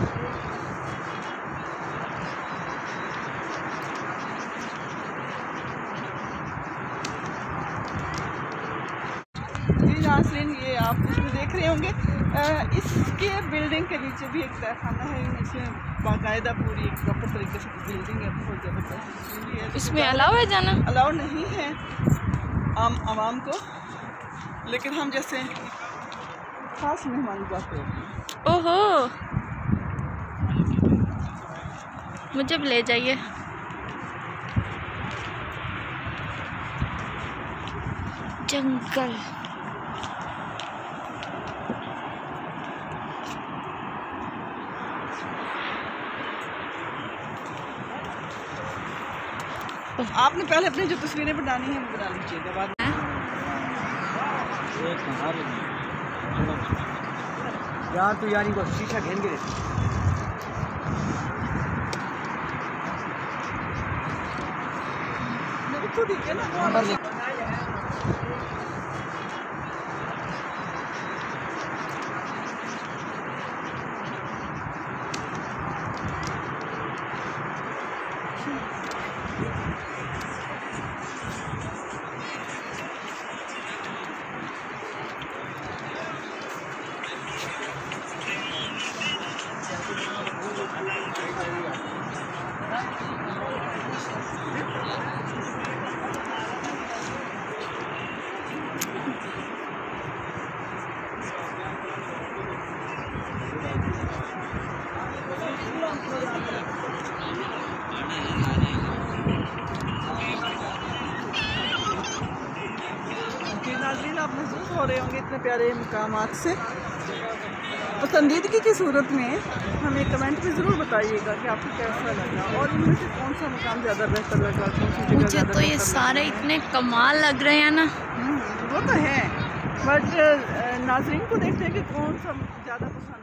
जी नाज़रीन, ये आप इसमें देख रहे होंगे, इसके बिल्डिंग के नीचे भी एक तहखाना है। नीचे बाकायदा पूरी एक प्रॉपर तरीके से बिल्डिंग है, बहुत ज़बरदस्त है। इसमें अलाउ है जाना? अलाउ नहीं है आवाम को, लेकिन हम जैसे खास मेहमान जाते हैं। ओहो, मुझे भी ले जाइए। जंगल आपने पहले अपनी जो तस्वीरें बनानी है वो बना लीजिएगा बाद में। यार तू यार इनको शीशा घेन के तो ठीक है ना। नाज़रीन, आप महसूस हो रहे होंगे इतने प्यारे मकामात से। पसंदीदगी की सूरत में हमें कमेंट में ज़रूर बताइएगा कि आपको कैसा लगा और इनमें से कौन सा मकाम ज़्यादा बेहतर लगा, कौन सी जगह। मुझे तो ये सारे इतने कमाल लग रहे हैं ना। वो तो है, बट नाज़रीन को देखते हैं कि कौन सा ज़्यादा पसंद